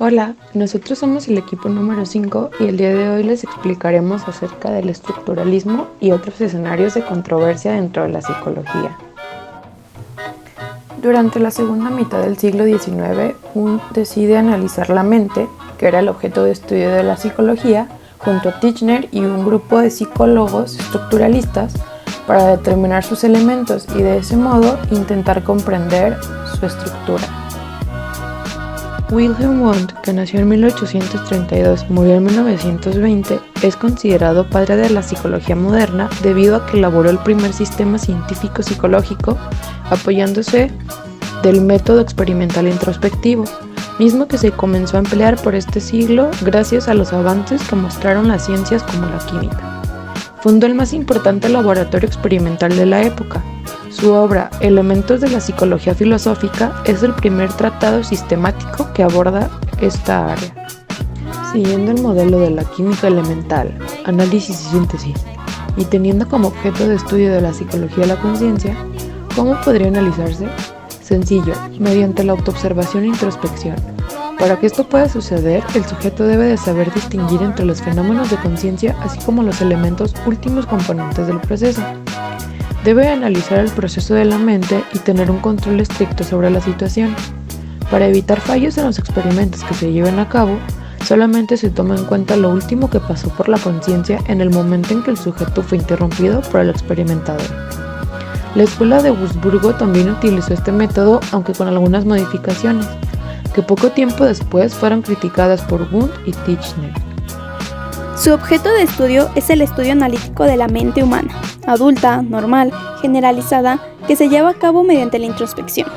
Hola, nosotros somos el equipo número 5 y el día de hoy les explicaremos acerca del estructuralismo y otros escenarios de controversia dentro de la psicología. Durante la segunda mitad del siglo XIX, Wundt decide analizar la mente, que era el objeto de estudio de la psicología, junto a Titchener y un grupo de psicólogos estructuralistas para determinar sus elementos y de ese modo intentar comprender su estructura. Wilhelm Wundt, que nació en 1832 y murió en 1920, es considerado padre de la psicología moderna debido a que elaboró el primer sistema científico psicológico apoyándose del método experimental introspectivo, mismo que se comenzó a emplear por este siglo gracias a los avances que mostraron las ciencias como la química. Fundó el más importante laboratorio experimental de la época. Su obra, Elementos de la psicología filosófica, es el primer tratado sistemático que aborda esta área. Siguiendo el modelo de la química elemental, análisis y síntesis, y teniendo como objeto de estudio de la psicología la conciencia, ¿cómo podría analizarse? Sencillo, mediante la autoobservación e introspección. Para que esto pueda suceder, el sujeto debe de saber distinguir entre los fenómenos de conciencia, así como los elementos últimos componentes del proceso. Debe analizar el proceso de la mente y tener un control estricto sobre la situación. Para evitar fallos en los experimentos que se lleven a cabo, solamente se toma en cuenta lo último que pasó por la conciencia en el momento en que el sujeto fue interrumpido por el experimentador. La escuela de Wurzburgo también utilizó este método, aunque con algunas modificaciones, que poco tiempo después fueron criticadas por Wundt y Titchener. Su objeto de estudio es el estudio analítico de la mente humana, adulta, normal, generalizada, que se lleva a cabo mediante la introspección.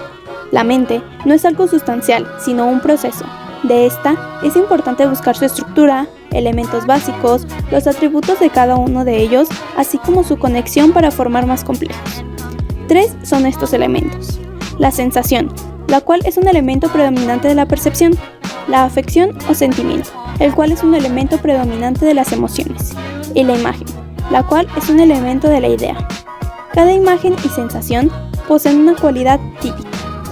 La mente no es algo sustancial, sino un proceso. De esta, es importante buscar su estructura, elementos básicos, los atributos de cada uno de ellos, así como su conexión para formar más complejos. 3 son estos elementos. La sensación, la cual es un elemento predominante de la percepción. La afección o sentimiento, el cual es un elemento predominante de las emociones. Y la imagen, la cual es un elemento de la idea. Cada imagen y sensación poseen una cualidad típica,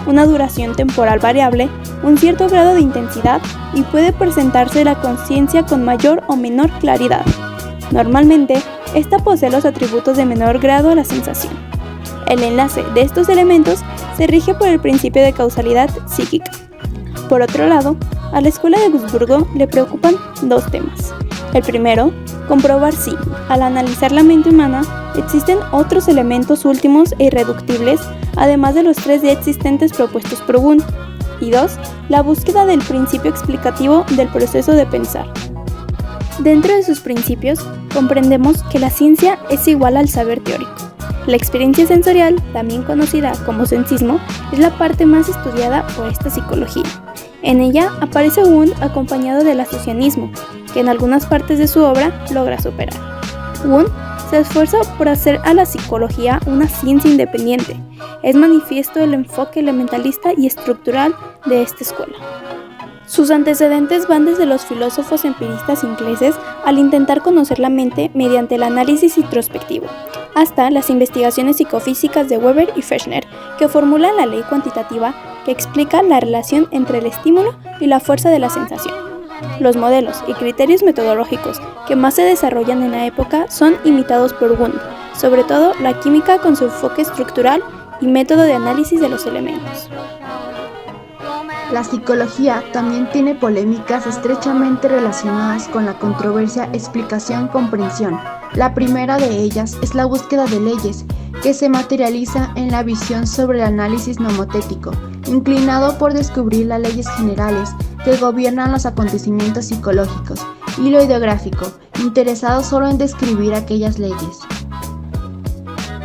una duración temporal variable, un cierto grado de intensidad y puede presentarse la conciencia con mayor o menor claridad. Normalmente, esta posee los atributos de menor grado a la sensación. El enlace de estos elementos se rige por el principio de causalidad psíquica. Por otro lado, a la escuela de Wurzburgo le preocupan 2 temas. El primero, comprobar si, al analizar la mente humana, existen otros elementos últimos e irreductibles, además de los 3 ya existentes propuestos por Wundt. Y 2, la búsqueda del principio explicativo del proceso de pensar. Dentro de sus principios, comprendemos que la ciencia es igual al saber teórico. La experiencia sensorial, también conocida como sensismo, es la parte más estudiada por esta psicología. En ella aparece Wundt acompañado del asociacionismo, que en algunas partes de su obra logra superar. Wundt se esfuerza por hacer a la psicología una ciencia independiente. Es manifiesto el enfoque elementalista y estructural de esta escuela. Sus antecedentes van desde los filósofos empiristas ingleses al intentar conocer la mente mediante el análisis introspectivo, hasta las investigaciones psicofísicas de Weber y Fechner, que formulan la ley cuantitativa que explica la relación entre el estímulo y la fuerza de la sensación. Los modelos y criterios metodológicos que más se desarrollan en la época son imitados por Wundt, sobre todo la química con su enfoque estructural y método de análisis de los elementos. La psicología también tiene polémicas estrechamente relacionadas con la controversia explicación-comprensión. La primera de ellas es la búsqueda de leyes, que se materializa en la visión sobre el análisis nomotético, inclinado por descubrir las leyes generales que gobiernan los acontecimientos psicológicos, y lo ideográfico, interesado solo en describir aquellas leyes.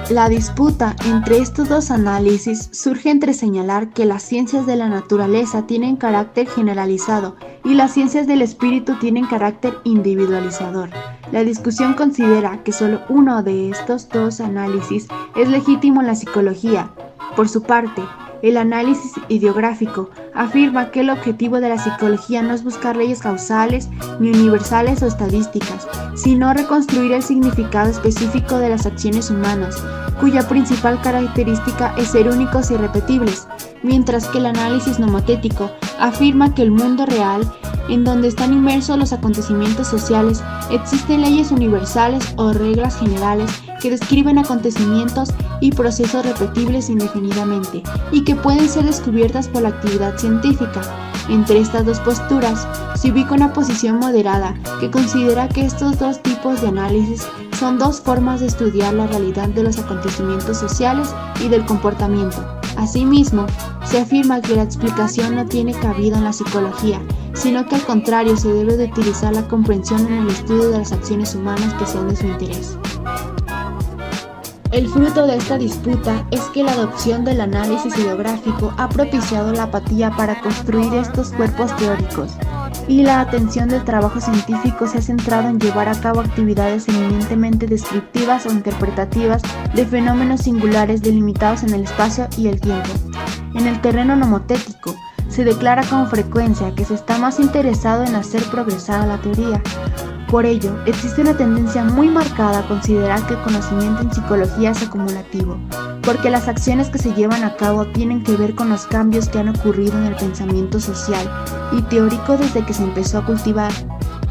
La disputa entre estos 2 análisis surge entre señalar que las ciencias de la naturaleza tienen carácter generalizado y las ciencias del espíritu tienen carácter individualizador. La discusión considera que solo uno de estos 2 análisis es legítimo en la psicología. Por su parte, el análisis ideográfico afirma que el objetivo de la psicología no es buscar leyes causales, ni universales o estadísticas, sino reconstruir el significado específico de las acciones humanas, cuya principal característica es ser únicos y irrepetibles, mientras que el análisis nomotético afirma que el mundo real en donde están inmersos los acontecimientos sociales, existen leyes universales o reglas generales que describen acontecimientos y procesos repetibles indefinidamente y que pueden ser descubiertas por la actividad científica. Entre estas dos posturas se ubica una posición moderada que considera que estos dos tipos de análisis son dos formas de estudiar la realidad de los acontecimientos sociales y del comportamiento. Asimismo, se afirma que la explicación no tiene cabida en la psicología, sino que al contrario se debe de utilizar la comprensión en el estudio de las acciones humanas que sean de su interés. El fruto de esta disputa es que la adopción del análisis ideográfico ha propiciado la apatía para construir estos cuerpos teóricos, y la atención del trabajo científico se ha centrado en llevar a cabo actividades eminentemente descriptivas o interpretativas de fenómenos singulares delimitados en el espacio y el tiempo. En el terreno nomotético, se declara con frecuencia que se está más interesado en hacer progresar a la teoría. Por ello, existe una tendencia muy marcada a considerar que el conocimiento en psicología es acumulativo, porque las acciones que se llevan a cabo tienen que ver con los cambios que han ocurrido en el pensamiento social y teórico desde que se empezó a cultivar.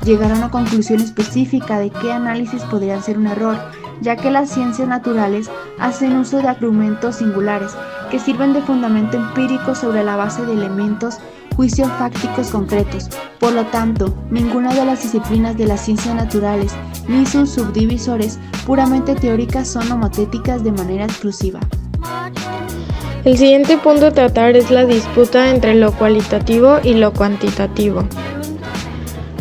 Llegar a una conclusión específica de qué análisis podrían ser un error, ya que las ciencias naturales hacen uso de argumentos singulares que sirven de fundamento empírico sobre la base de elementos juicios fácticos concretos. Por lo tanto, ninguna de las disciplinas de las ciencias naturales ni sus subdivisores puramente teóricas son nomotéticas de manera exclusiva. El siguiente punto a tratar es la disputa entre lo cualitativo y lo cuantitativo.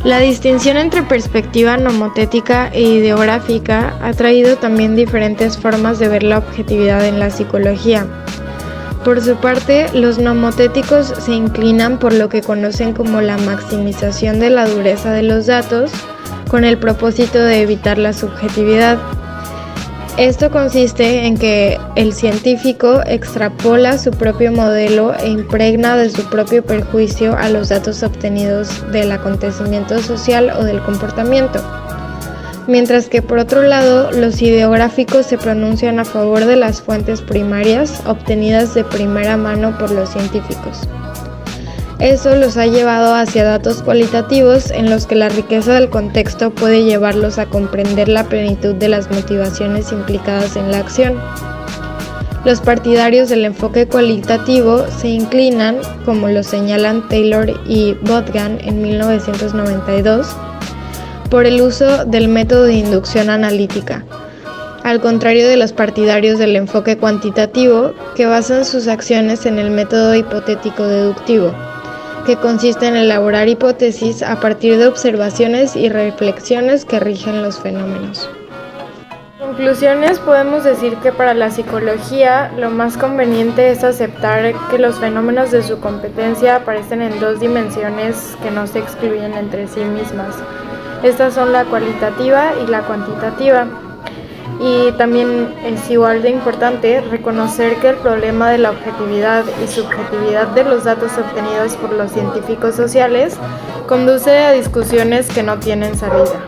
La distinción entre perspectiva nomotética e ideográfica ha traído también diferentes formas de ver la objetividad en la psicología. Por su parte, los nomotéticos se inclinan por lo que conocen como la maximización de la dureza de los datos, con el propósito de evitar la subjetividad. Esto consiste en que el científico extrapola su propio modelo e impregna de su propio perjuicio a los datos obtenidos del acontecimiento social o del comportamiento. Mientras que por otro lado, los ideográficos se pronuncian a favor de las fuentes primarias obtenidas de primera mano por los científicos. Eso los ha llevado hacia datos cualitativos en los que la riqueza del contexto puede llevarlos a comprender la plenitud de las motivaciones implicadas en la acción. Los partidarios del enfoque cualitativo se inclinan, como lo señalan Taylor y Botgan en 1992, por el uso del método de inducción analítica, al contrario de los partidarios del enfoque cuantitativo, que basan sus acciones en el método hipotético-deductivo, que consiste en elaborar hipótesis a partir de observaciones y reflexiones que rigen los fenómenos. En conclusiones, podemos decir que para la psicología lo más conveniente es aceptar que los fenómenos de su competencia aparecen en dos dimensiones que no se excluyen entre sí mismas. Estas son la cualitativa y la cuantitativa. Y también es igual de importante reconocer que el problema de la objetividad y subjetividad de los datos obtenidos por los científicos sociales conduce a discusiones que no tienen salida.